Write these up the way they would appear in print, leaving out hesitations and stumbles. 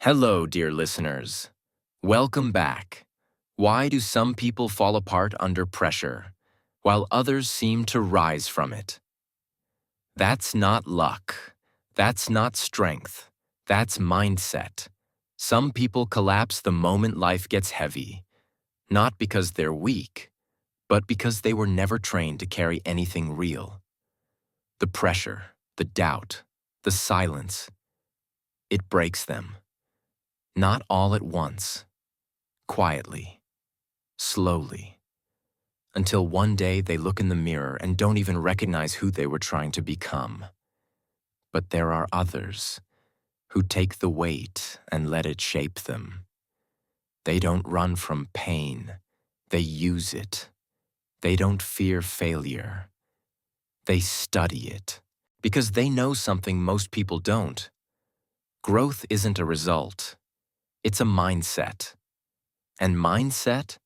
Hello, dear listeners. Welcome back. Why do some people fall apart under pressure, while others seem to rise from it? That's not luck. That's not strength. That's mindset. Some people collapse the moment life gets heavy, not because they're weak, but because they were never trained to carry anything real. The pressure, the doubt, the silence, it breaks them. Not all at once, quietly, slowly, until one day they look in the mirror and don't even recognize who they were trying to become. But there are others who take the weight and let it shape them. They don't run from pain, they use it. They don't fear failure. They study it, because they know something most people don't. Growth isn't a result, it's a mindset. And mindset?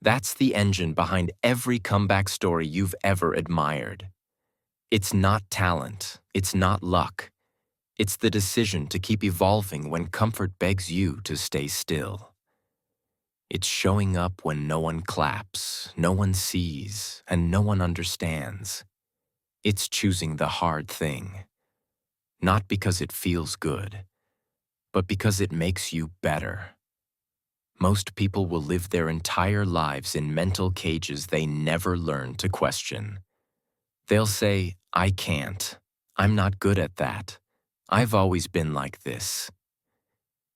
That's the engine behind every comeback story you've ever admired. It's not talent, it's not luck. It's the decision to keep evolving when comfort begs you to stay still. It's showing up when no one claps, no one sees, and no one understands. It's choosing the hard thing, not because it feels good, but because it makes you better. Most people will live their entire lives in mental cages they never learn to question. They'll say, "I can't. I'm not good at that. I've always been like this."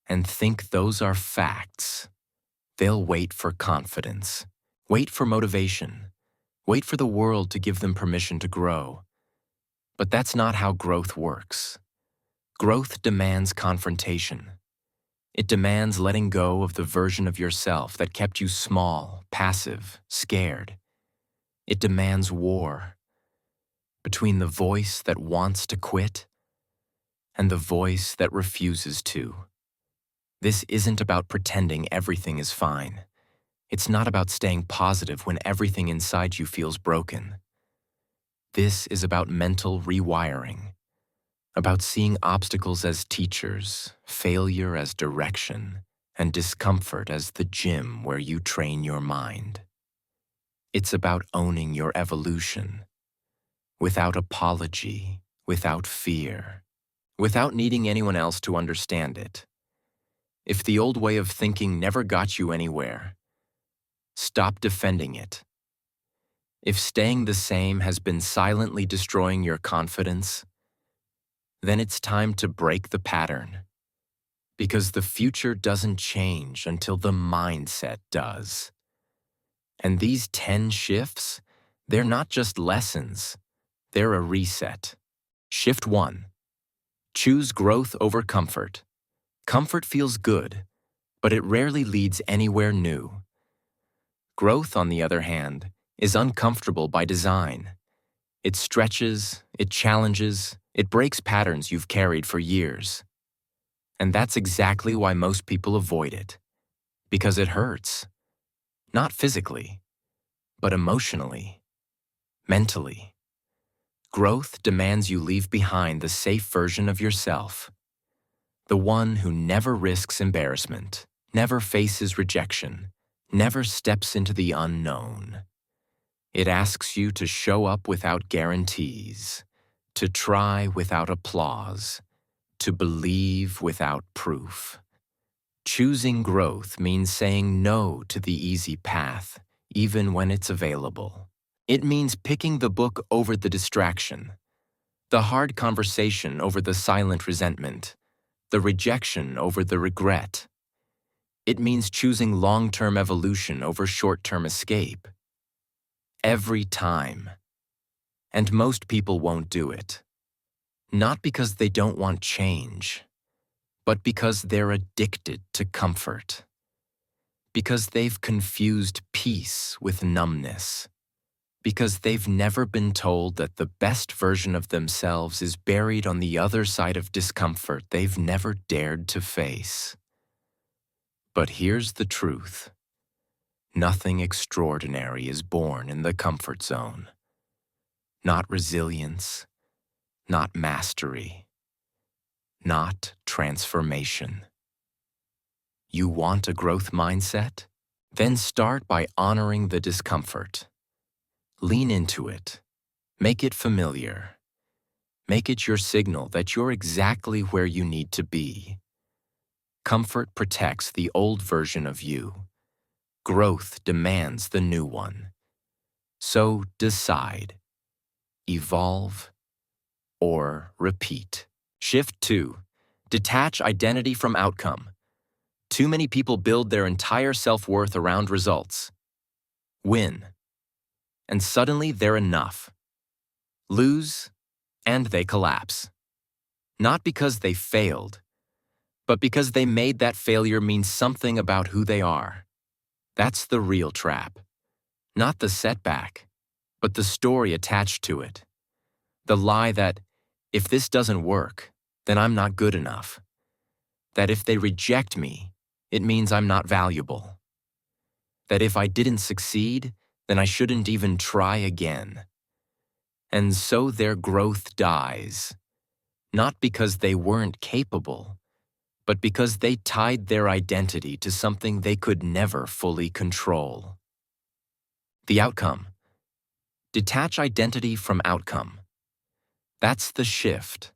And think those are facts. They'll wait for confidence, wait for motivation, wait for the world to give them permission to grow. But that's not how growth works. Growth demands confrontation. It demands letting go of the version of yourself that kept you small, passive, scared. It demands war between the voice that wants to quit and the voice that refuses to. This isn't about pretending everything is fine. It's not about staying positive when everything inside you feels broken. This is about mental rewiring, about seeing obstacles as teachers, failure as direction, and discomfort as the gym where you train your mind. It's about owning your evolution, without apology, without fear, without needing anyone else to understand it. If the old way of thinking never got you anywhere, stop defending it. If staying the same has been silently destroying your confidence, then it's time to break the pattern. Because the future doesn't change until the mindset does. And these 10 shifts, they're not just lessons, they're a reset. Shift 1. Choose growth over comfort. Comfort feels good, but it rarely leads anywhere new. Growth, on the other hand, is uncomfortable by design. It stretches, it challenges, it breaks patterns you've carried for years. And that's exactly why most people avoid it. Because it hurts. Not physically, but emotionally, mentally. Growth demands you leave behind the safe version of yourself. The one who never risks embarrassment, never faces rejection, never steps into the unknown. It asks you to show up without guarantees, to try without applause, to believe without proof. Choosing growth means saying no to the easy path, even when it's available. It means picking the book over the distraction, the hard conversation over the silent resentment, the rejection over the regret. It means choosing long-term evolution over short-term escape. Every time. And most people won't do it. Not because they don't want change, but because they're addicted to comfort. Because they've confused peace with numbness. Because they've never been told that the best version of themselves is buried on the other side of discomfort they've never dared to face. But here's the truth. Nothing extraordinary is born in the comfort zone. Not resilience, not mastery, not transformation. You want a growth mindset? Then start by honoring the discomfort. Lean into it. Make it familiar. Make it your signal that you're exactly where you need to be. Comfort protects the old version of you. Growth demands the new one. So decide. Evolve or repeat. Shift 2. Detach identity from outcome. Too many people build their entire self-worth around results. Win. And suddenly they're enough. Lose, and they collapse. Not because they failed, but because they made that failure mean something about who they are. That's the real trap. Not the setback, but the story attached to it. The lie that, if this doesn't work, then I'm not good enough. That if they reject me, it means I'm not valuable. That if I didn't succeed, then I shouldn't even try again. And so their growth dies, not because they weren't capable, but because they tied their identity to something they could never fully control. The outcome. Detach identity from outcome. That's the shift.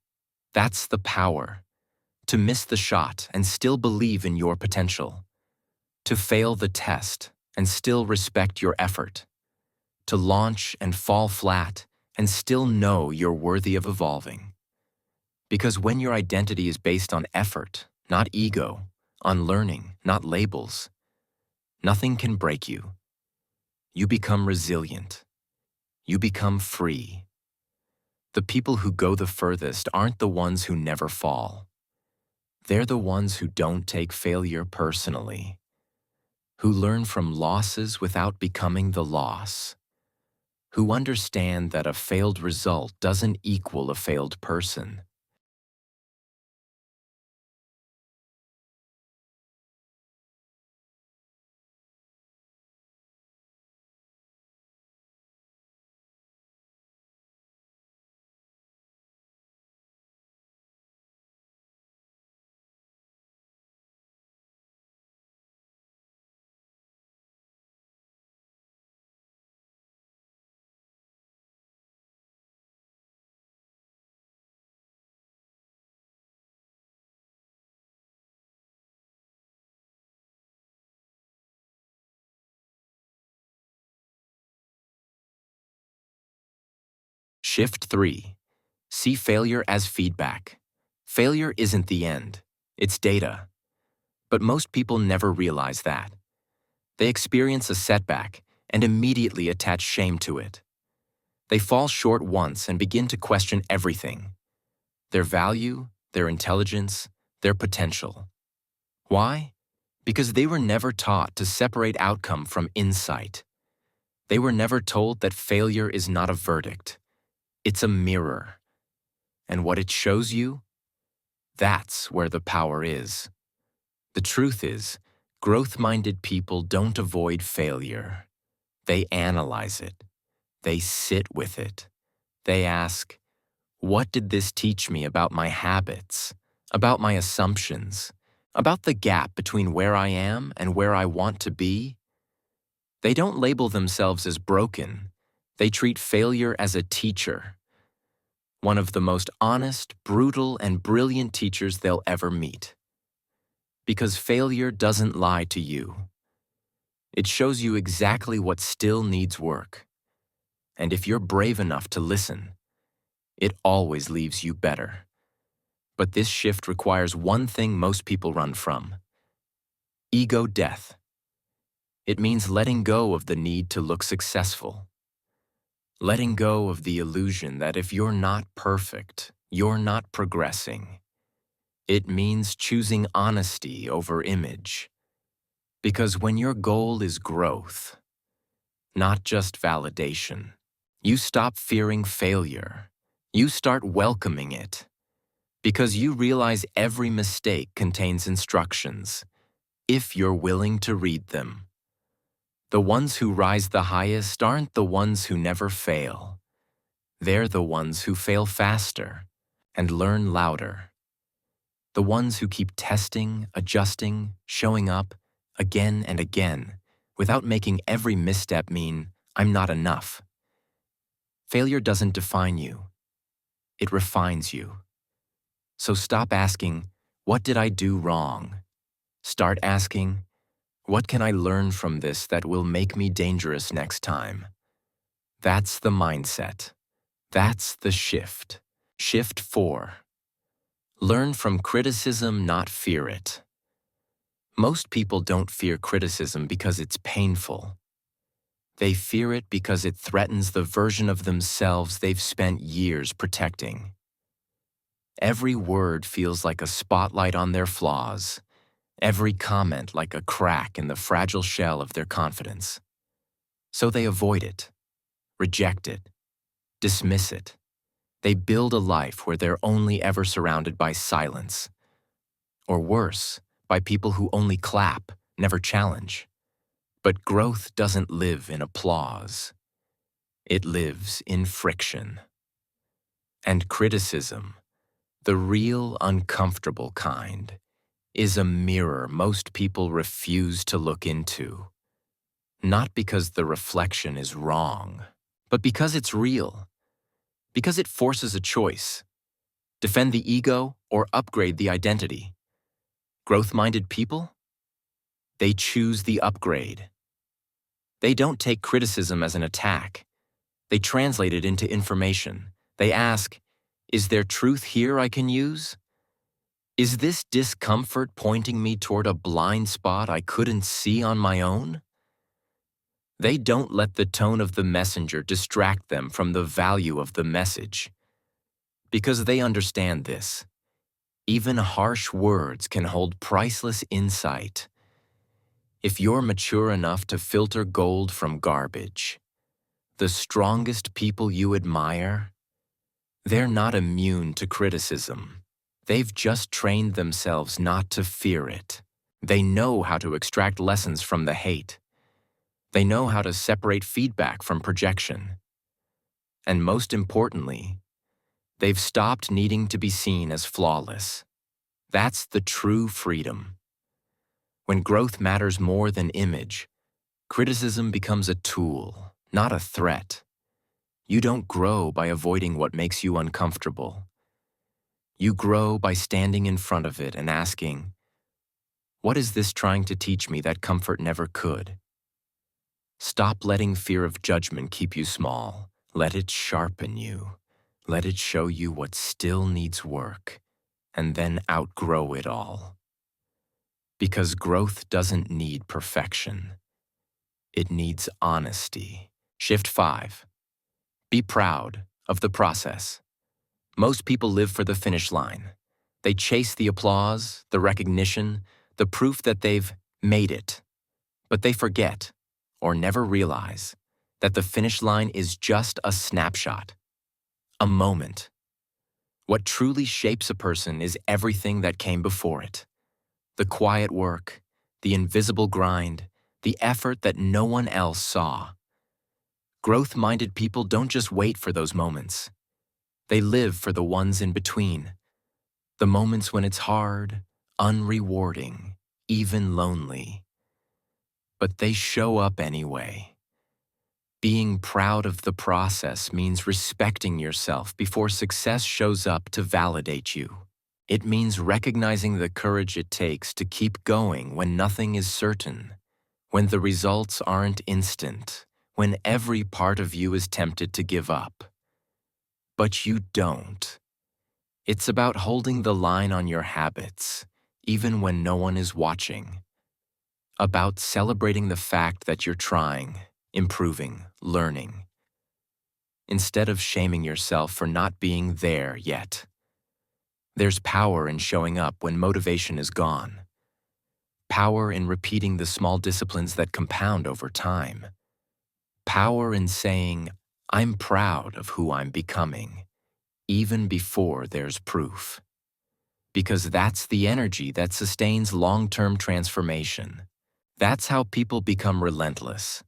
That's the power. To miss the shot and still believe in your potential. To fail the test and still respect your effort. To launch and fall flat and still know you're worthy of evolving. Because when your identity is based on effort, not ego, on learning, not labels, nothing can break you. You become resilient. You become free. The people who go the furthest aren't the ones who never fall. They're the ones who don't take failure personally, who learn from losses without becoming the loss, who understand that a failed result doesn't equal a failed person. Shift 3. See failure as feedback. Failure isn't the end. It's data. But most people never realize that. They experience a setback and immediately attach shame to it. They fall short once and begin to question everything: their value, their intelligence, their potential. Why? Because they were never taught to separate outcome from insight. They were never told that failure is not a verdict. It's a mirror. And what it shows you? That's where the power is. The truth is, growth-minded people don't avoid failure. They analyze it. They sit with it. They ask, what did this teach me about my habits, about my assumptions, about the gap between where I am and where I want to be? They don't label themselves as broken. They treat failure as a teacher. One of the most honest, brutal, and brilliant teachers they'll ever meet. Because failure doesn't lie to you. It shows you exactly what still needs work. And if you're brave enough to listen, it always leaves you better. But this shift requires one thing most people run from: ego death. It means letting go of the need to look successful. Letting go of the illusion that if you're not perfect, you're not progressing. It means choosing honesty over image. Because when your goal is growth, not just validation, you stop fearing failure. You start welcoming it. Because you realize every mistake contains instructions, if you're willing to read them. The ones who rise the highest aren't the ones who never fail. They're the ones who fail faster and learn louder. The ones who keep testing, adjusting, showing up again and again without making every misstep mean, I'm not enough. Failure doesn't define you. It refines you. So stop asking, what did I do wrong? Start asking, what can I learn from this that will make me dangerous next time? That's the mindset. That's the shift. Shift 4. Learn from criticism, not fear it. Most people don't fear criticism because it's painful. They fear it because it threatens the version of themselves they've spent years protecting. Every word feels like a spotlight on their flaws, every comment like a crack in the fragile shell of their confidence. So they avoid it, reject it, dismiss it. They build a life where they're only ever surrounded by silence. Or worse, by people who only clap, never challenge. But growth doesn't live in applause. It lives in friction. And criticism, the real uncomfortable kind, is a mirror most people refuse to look into. Not because the reflection is wrong, but because it's real. Because it forces a choice. Defend the ego or upgrade the identity. Growth-minded people? They choose the upgrade. They don't take criticism as an attack. They translate it into information. They ask, is there truth here I can use? Is this discomfort pointing me toward a blind spot I couldn't see on my own? They don't let the tone of the messenger distract them from the value of the message. Because they understand this. Even harsh words can hold priceless insight. If you're mature enough to filter gold from garbage, the strongest people you admire, they're not immune to criticism. They've just trained themselves not to fear it. They know how to extract lessons from the hate. They know how to separate feedback from projection. And most importantly, they've stopped needing to be seen as flawless. That's the true freedom. When growth matters more than image, criticism becomes a tool, not a threat. You don't grow by avoiding what makes you uncomfortable. You grow by standing in front of it and asking, what is this trying to teach me that comfort never could? Stop letting fear of judgment keep you small. Let it sharpen you. Let it show you what still needs work, and then outgrow it all. Because growth doesn't need perfection. It needs honesty. Shift 5. Be proud of the process. Most people live for the finish line. They chase the applause, the recognition, the proof that they've made it. But they forget, or never realize, that the finish line is just a snapshot, a moment. What truly shapes a person is everything that came before it. The quiet work, the invisible grind, the effort that no one else saw. Growth-minded people don't just wait for those moments. They live for the ones in between. The moments when it's hard, unrewarding, even lonely. But they show up anyway. Being proud of the process means respecting yourself before success shows up to validate you. It means recognizing the courage it takes to keep going when nothing is certain, when the results aren't instant, when every part of you is tempted to give up. But you don't. It's about holding the line on your habits, even when no one is watching. About celebrating the fact that you're trying, improving, learning, instead of shaming yourself for not being there yet. There's power in showing up when motivation is gone. Power in repeating the small disciplines that compound over time. Power in saying, I'm proud of who I'm becoming, even before there's proof. Because that's the energy that sustains long-term transformation. That's how people become relentless.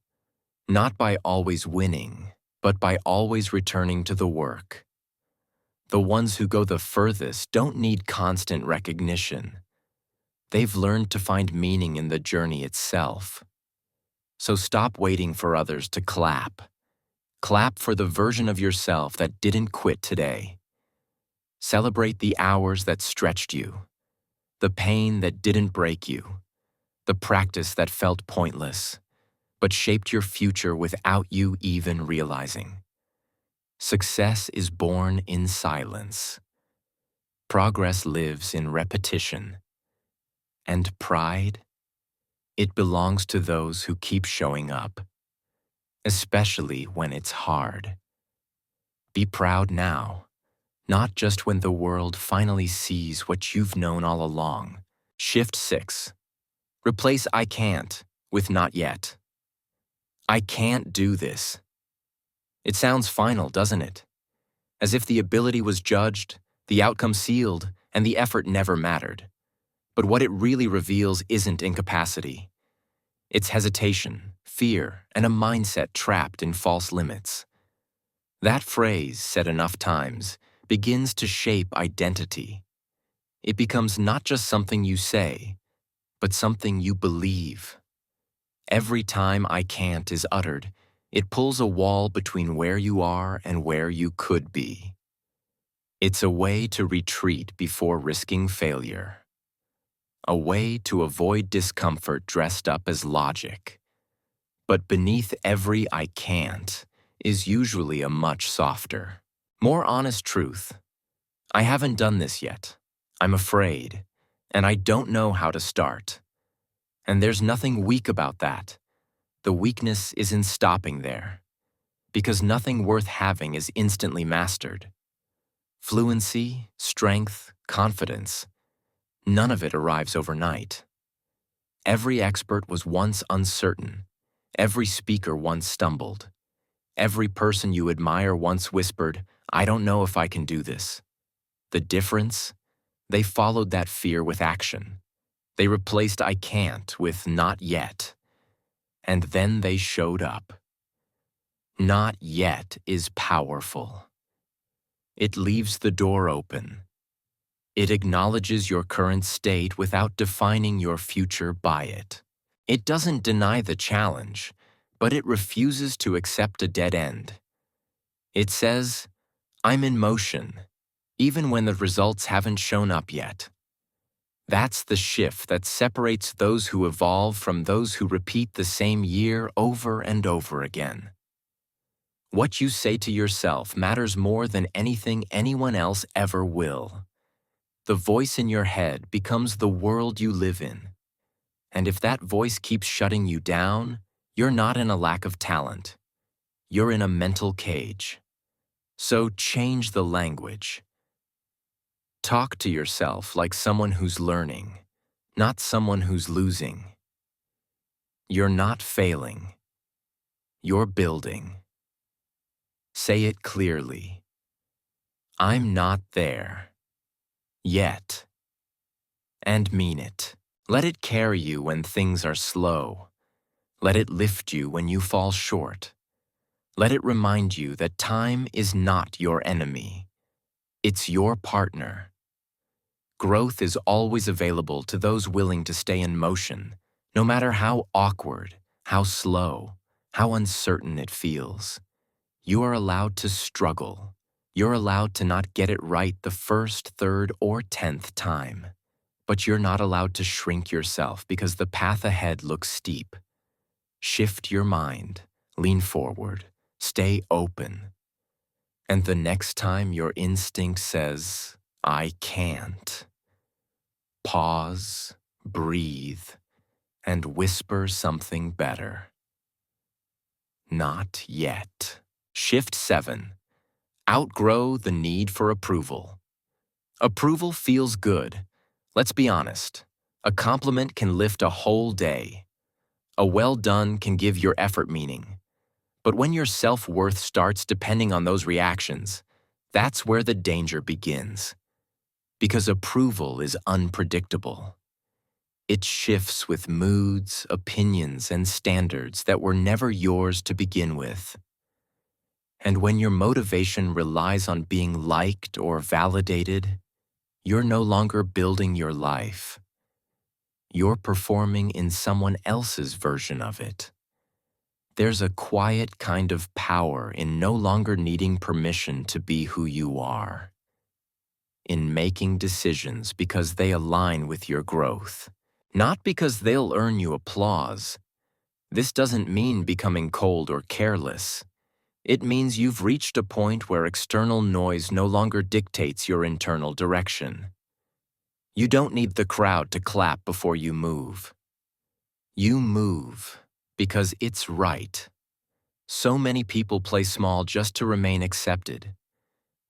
Not by always winning, but by always returning to the work. The ones who go the furthest don't need constant recognition. They've learned to find meaning in the journey itself. So stop waiting for others to clap. Clap for the version of yourself that didn't quit today. Celebrate the hours that stretched you, the pain that didn't break you, the practice that felt pointless, but shaped your future without you even realizing. Success is born in silence. Progress lives in repetition. And pride, it belongs to those who keep showing up, especially when it's hard. Be proud now, not just when the world finally sees what you've known all along. Shift 6. Replace I can't with not yet. I can't do this. It sounds final, doesn't it? As if the ability was judged, the outcome sealed, and the effort never mattered. But what it really reveals isn't incapacity. It's hesitation, fear, and a mindset trapped in false limits. That phrase, said enough times, begins to shape identity. It becomes not just something you say, but something you believe. Every time I can't is uttered, it pulls a wall between where you are and where you could be. It's a way to retreat before risking failure. A way to avoid discomfort dressed up as logic. But beneath every I can't is usually a much softer, more honest truth. I haven't done this yet. I'm afraid, and I don't know how to start. And there's nothing weak about that. The weakness is in stopping there, because nothing worth having is instantly mastered. Fluency, strength, confidence, none of it arrives overnight. Every expert was once uncertain. Every speaker once stumbled. Every person you admire once whispered, I don't know if I can do this. The difference? They followed that fear with action. They replaced I can't with not yet. And then they showed up. Not yet is powerful. It leaves the door open. It acknowledges your current state without defining your future by it. It doesn't deny the challenge, but it refuses to accept a dead end. It says, I'm in motion, even when the results haven't shown up yet. That's the shift that separates those who evolve from those who repeat the same year over and over again. What you say to yourself matters more than anything anyone else ever will. The voice in your head becomes the world you live in. And if that voice keeps shutting you down, you're not in a lack of talent. You're in a mental cage. So change the language. Talk to yourself like someone who's learning, not someone who's losing. You're not failing. You're building. Say it clearly. I'm not there. Yet. And mean it. Let it carry you when things are slow. Let it lift you when you fall short. Let it remind you that time is not your enemy. It's your partner. Growth is always available to those willing to stay in motion, no matter how awkward, how slow, how uncertain it feels. You are allowed to struggle. You're allowed to not get it right the first, third, or 10th time. But you're not allowed to shrink yourself because the path ahead looks steep. Shift your mind, lean forward, stay open. And the next time your instinct says, I can't, pause, breathe, and whisper something better. Not yet. Shift 7. Outgrow the need for approval. Approval feels good. Let's be honest. A compliment can lift a whole day. A well done can give your effort meaning. But when your self-worth starts depending on those reactions, that's where the danger begins. Because approval is unpredictable. It shifts with moods, opinions, and standards that were never yours to begin with. And when your motivation relies on being liked or validated, you're no longer building your life. You're performing in someone else's version of it. There's a quiet kind of power in no longer needing permission to be who you are, in making decisions because they align with your growth, not because they'll earn you applause. This doesn't mean becoming cold or careless. It means you've reached a point where external noise no longer dictates your internal direction. You don't need the crowd to clap before you move. You move because it's right. So many people play small just to remain accepted.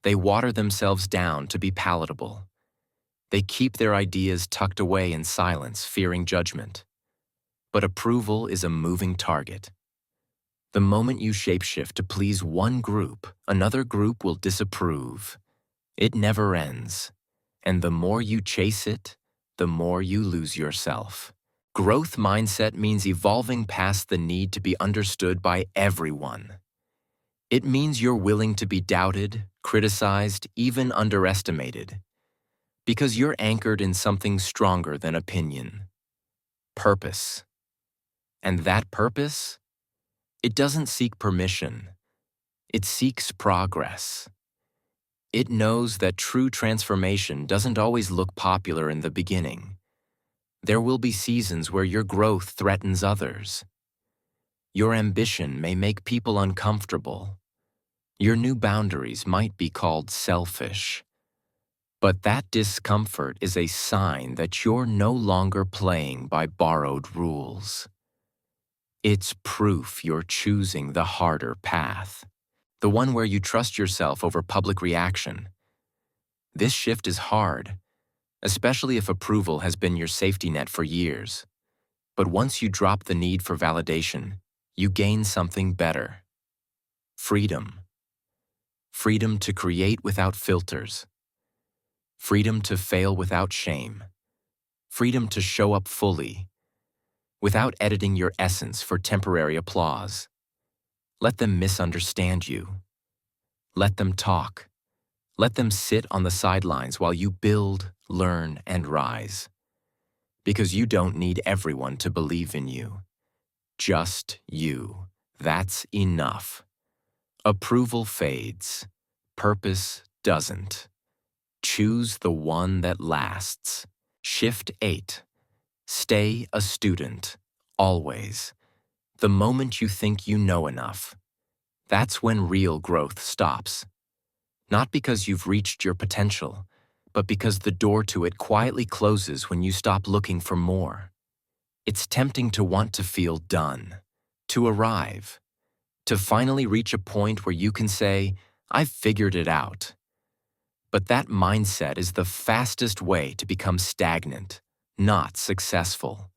They water themselves down to be palatable. They keep their ideas tucked away in silence, fearing judgment. But approval is a moving target. The moment you shapeshift to please one group, another group will disapprove. It never ends. And the more you chase it, the more you lose yourself. Growth mindset means evolving past the need to be understood by everyone. It means you're willing to be doubted, criticized, even underestimated, because you're anchored in something stronger than opinion: purpose. And that purpose? It doesn't seek permission. It seeks progress. It knows that true transformation doesn't always look popular in the beginning. There will be seasons where your growth threatens others. Your ambition may make people uncomfortable. Your new boundaries might be called selfish. But that discomfort is a sign that you're no longer playing by borrowed rules. It's proof you're choosing the harder path, the one where you trust yourself over public reaction. This shift is hard, especially if approval has been your safety net for years. But once you drop the need for validation, you gain something better: freedom. Freedom to create without filters. Freedom to fail without shame. Freedom to show up fully, without editing your essence for temporary applause. Let them misunderstand you. Let them talk. Let them sit on the sidelines while you build, learn, and rise. Because you don't need everyone to believe in you. Just you. That's enough. Approval fades. Purpose doesn't. Choose the one that lasts. Shift 8. Stay a student. Always. The moment you think you know enough, that's when real growth stops. Not because you've reached your potential, but because the door to it quietly closes when you stop looking for more. It's tempting to want to feel done, to arrive, to finally reach a point where you can say, "I've figured it out." But that mindset is the fastest way to become stagnant, not successful.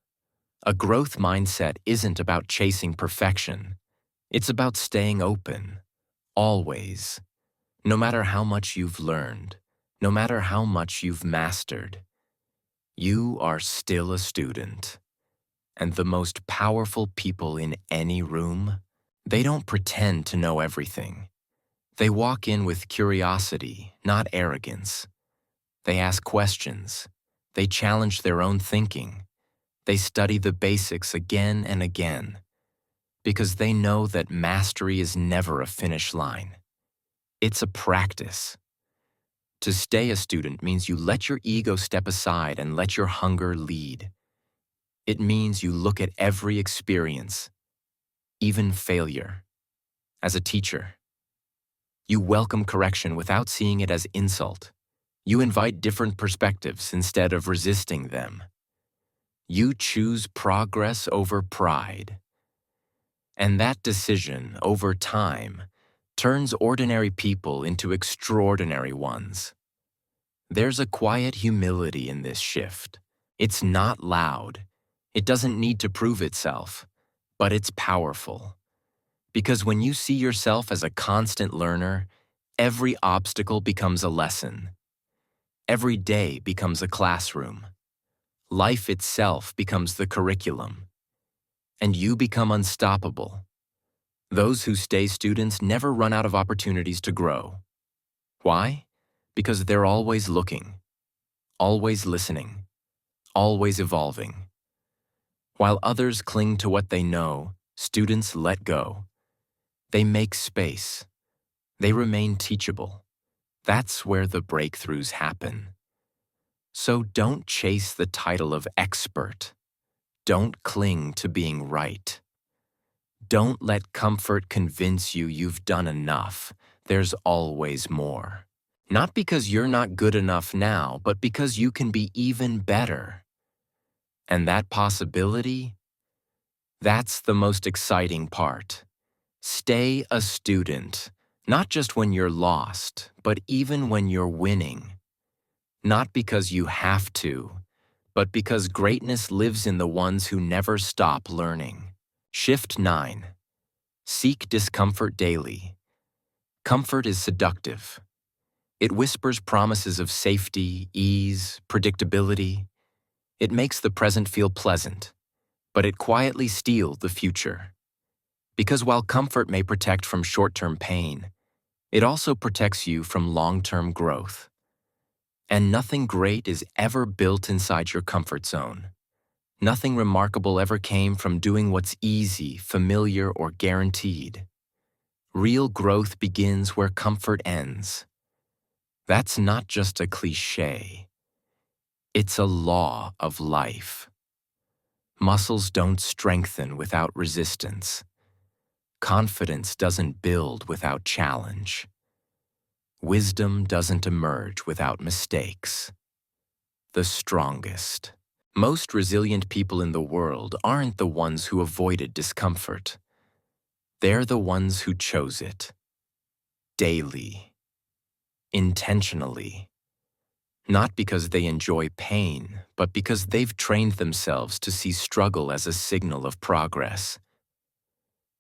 A growth mindset isn't about chasing perfection. It's about staying open, always. No matter how much you've learned, no matter how much you've mastered, you are still a student. And the most powerful people in any room, they don't pretend to know everything. They walk in with curiosity, not arrogance. They ask questions. They challenge their own thinking. They study the basics again and again, because they know that mastery is never a finish line. It's a practice. To stay a student means you let your ego step aside and let your hunger lead. It means you look at every experience, even failure, as a teacher. You welcome correction without seeing it as insult. You invite different perspectives instead of resisting them. You choose progress over pride. And that decision, over time, turns ordinary people into extraordinary ones. There's a quiet humility in this shift. It's not loud. It doesn't need to prove itself, but it's powerful. Because when you see yourself as a constant learner, every obstacle becomes a lesson. Every day becomes a classroom. Life itself becomes the curriculum. And you become unstoppable. Those who stay students never run out of opportunities to grow. Why? Because they're always looking, always listening, always evolving. While others cling to what they know, students let go. They make space. They remain teachable. That's where the breakthroughs happen. So don't chase the title of expert. Don't cling to being right. Don't let comfort convince you you've done enough. There's always more. Not because you're not good enough now, but because you can be even better. And that possibility, that's the most exciting part. Stay a student, not just when you're lost, but even when you're winning. Not because you have to, but because greatness lives in the ones who never stop learning. Shift 9. Seek discomfort daily. Comfort is seductive. It whispers promises of safety, ease, predictability. It makes the present feel pleasant, but it quietly steals the future. Because while comfort may protect from short-term pain, it also protects you from long-term growth. And nothing great is ever built inside your comfort zone. Nothing remarkable ever came from doing what's easy, familiar, or guaranteed. Real growth begins where comfort ends. That's not just a cliché. It's a law of life. Muscles don't strengthen without resistance. Confidence doesn't build without challenge. Wisdom doesn't emerge without mistakes. The strongest, most resilient people in the world aren't the ones who avoided discomfort. They're the ones who chose it. Daily. Intentionally. Not because they enjoy pain, but because they've trained themselves to see struggle as a signal of progress.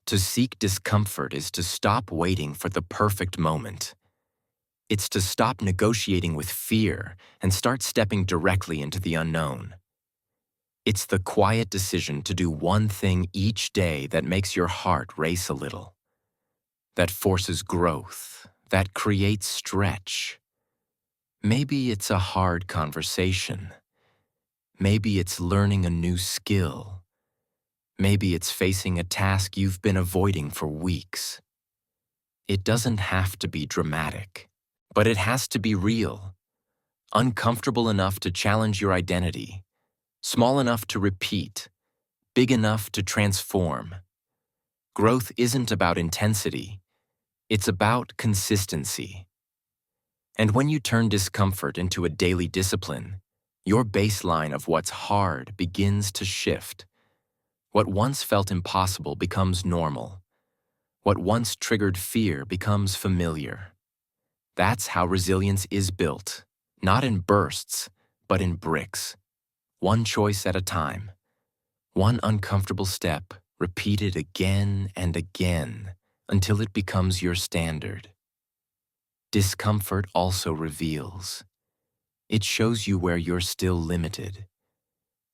To seek discomfort is to stop waiting for the perfect moment. It's to stop negotiating with fear and start stepping directly into the unknown. It's the quiet decision to do one thing each day that makes your heart race a little, that forces growth, that creates stretch. Maybe it's a hard conversation. Maybe it's learning a new skill. Maybe it's facing a task you've been avoiding for weeks. It doesn't have to be dramatic. But it has to be real, uncomfortable enough to challenge your identity, small enough to repeat, big enough to transform. Growth isn't about intensity, it's about consistency. And when you turn discomfort into a daily discipline, your baseline of what's hard begins to shift. What once felt impossible becomes normal. What once triggered fear becomes familiar. That's how resilience is built, not in bursts, but in bricks. One choice at a time. One uncomfortable step, repeated again and again, until it becomes your standard. Discomfort also reveals. It shows you where you're still limited,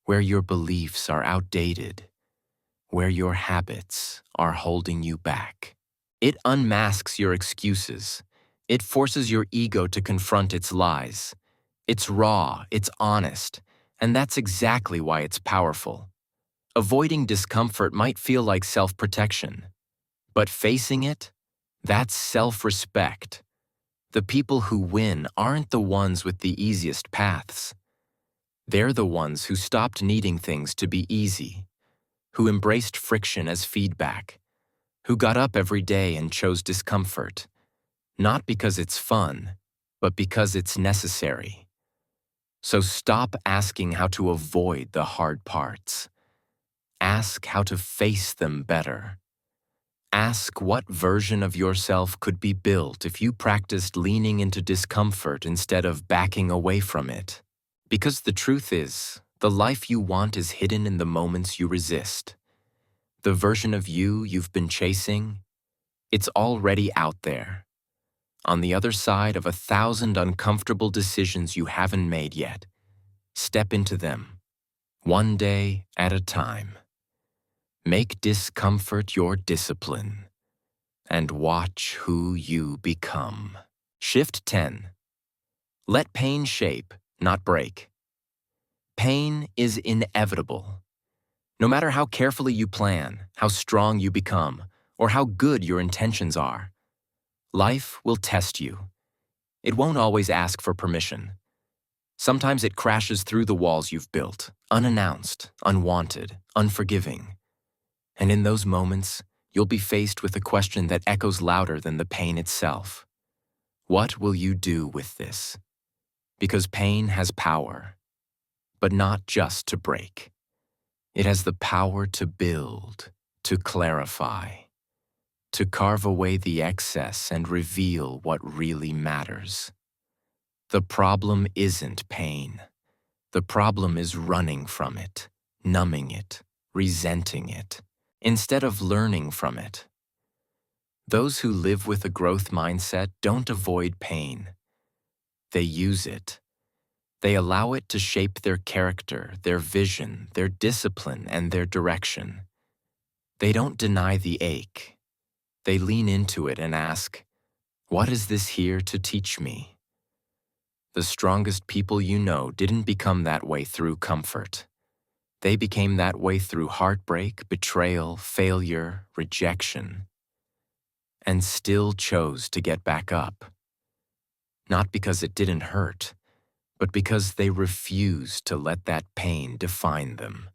where your beliefs are outdated, where your habits are holding you back. It unmasks your excuses. It forces your ego to confront its lies. It's raw, it's honest, and that's exactly why it's powerful. Avoiding discomfort might feel like self-protection, but facing it, that's self-respect. The people who win aren't the ones with the easiest paths. They're the ones who stopped needing things to be easy, who embraced friction as feedback, who got up every day and chose discomfort. Not because it's fun, but because it's necessary. So stop asking how to avoid the hard parts. Ask how to face them better. Ask what version of yourself could be built if you practiced leaning into discomfort instead of backing away from it. Because the truth is, the life you want is hidden in the moments you resist. The version of you you've been chasing, it's already out there. On the other side of 1,000 uncomfortable decisions you haven't made yet. Step into them, one day at a time. Make discomfort your discipline. and watch who you become. Shift 10. Let pain shape, not break. Pain is inevitable. No matter how carefully you plan, how strong you become, or how good your intentions are, life will test you. It won't always ask for permission. Sometimes it crashes through the walls you've built, unannounced, unwanted, unforgiving. And in those moments, you'll be faced with a question that echoes louder than the pain itself. What will you do with this? Because pain has power, but not just to break. It has the power to build, to clarify, to carve away the excess and reveal what really matters. The problem isn't pain. The problem is running from it, numbing it, resenting it, instead of learning from it. Those who live with a growth mindset don't avoid pain. They use it. They allow it to shape their character, their vision, their discipline, and their direction. They don't deny the ache. They lean into it and ask, "What is this here to teach me?" The strongest people you know didn't become that way through comfort. They became that way through heartbreak, betrayal, failure, rejection, and still chose to get back up. Not because it didn't hurt, but because they refused to let that pain define them.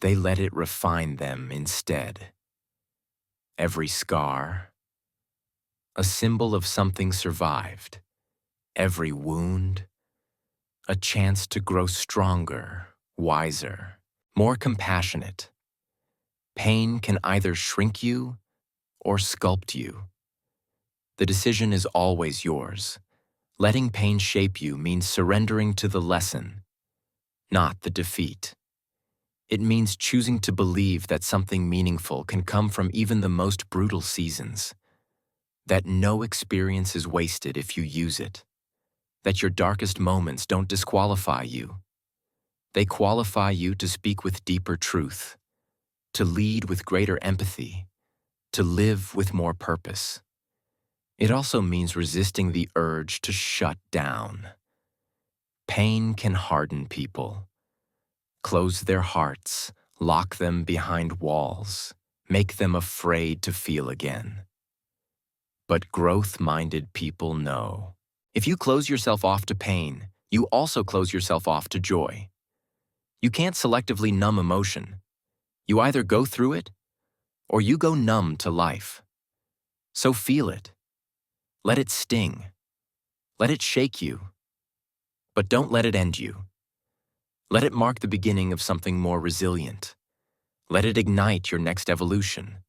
They let it refine them instead. Every scar, a symbol of something survived. Every wound, a chance to grow stronger, wiser, more compassionate. Pain can either shrink you or sculpt you. The decision is always yours. Letting pain shape you means surrendering to the lesson, not the defeat. It means choosing to believe that something meaningful can come from even the most brutal seasons, that no experience is wasted if you use it, that your darkest moments don't disqualify you. They qualify you to speak with deeper truth, to lead with greater empathy, to live with more purpose. It also means resisting the urge to shut down. Pain can harden people, close their hearts, lock them behind walls, make them afraid to feel again. But growth-minded people know. If you close yourself off to pain, you also close yourself off to joy. You can't selectively numb emotion. You either go through it, or you go numb to life. So feel it. Let it sting. Let it shake you. But don't let it end you. Let it mark the beginning of something more resilient. Let it ignite your next evolution.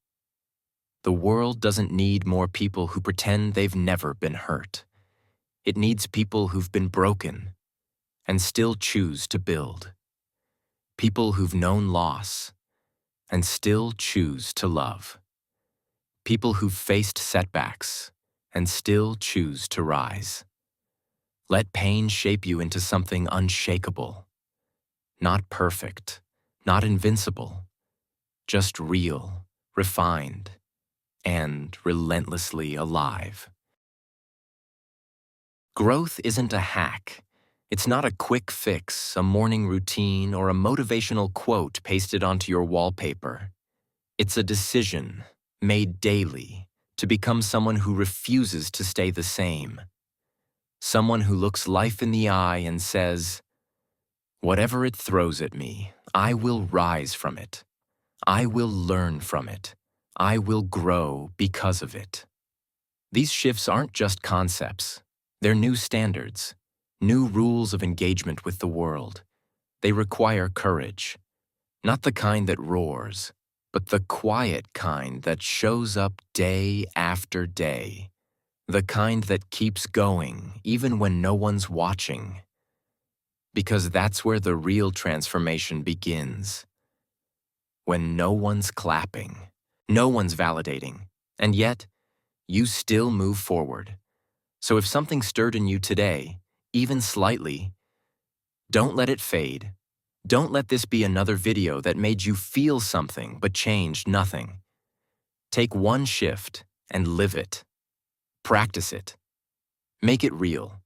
The world doesn't need more people who pretend they've never been hurt. It needs people who've been broken and still choose to build. People who've known loss and still choose to love. People who've faced setbacks and still choose to rise. Let pain shape you into something unshakable. Not perfect, not invincible, just real, refined, and relentlessly alive. Growth isn't a hack. It's not a quick fix, a morning routine, or a motivational quote pasted onto your wallpaper. It's a decision, made daily, to become someone who refuses to stay the same. Someone who looks life in the eye and says, "Whatever it throws at me, I will rise from it. I will learn from it. I will grow because of it." These shifts aren't just concepts. They're new standards, new rules of engagement with the world. They require courage, not the kind that roars, but the quiet kind that shows up day after day, the kind that keeps going even when no one's watching. Because that's where the real transformation begins. When no one's clapping, no one's validating, and yet you still move forward. So if something stirred in you today, even slightly, don't let it fade. Don't let this be another video that made you feel something but changed nothing. Take one shift and live it. Practice it. Make it real.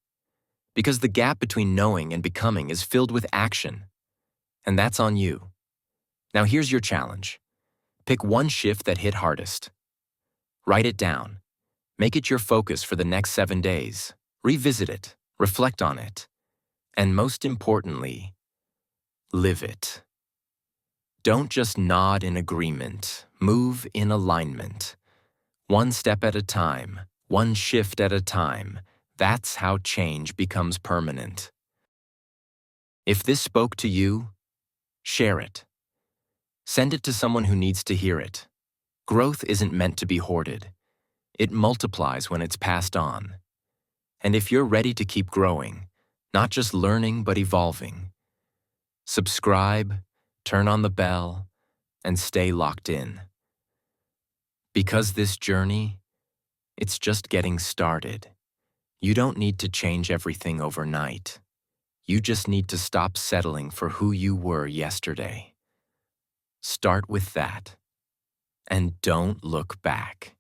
Because the gap between knowing and becoming is filled with action. And that's on you. Now here's your challenge. Pick one shift that hit hardest. Write it down. Make it your focus for the next 7 days. Revisit it. Reflect on it. And most importantly, live it. Don't just nod in agreement. Move in alignment. One step at a time. One shift at a time. That's how change becomes permanent. If this spoke to you, share it. Send it to someone who needs to hear it. Growth isn't meant to be hoarded. It multiplies when it's passed on. And if you're ready to keep growing, not just learning but evolving, subscribe, turn on the bell, and stay locked in. Because this journey, it's just getting started. You don't need to change everything overnight. You just need to stop settling for who you were yesterday. Start with that. And don't look back.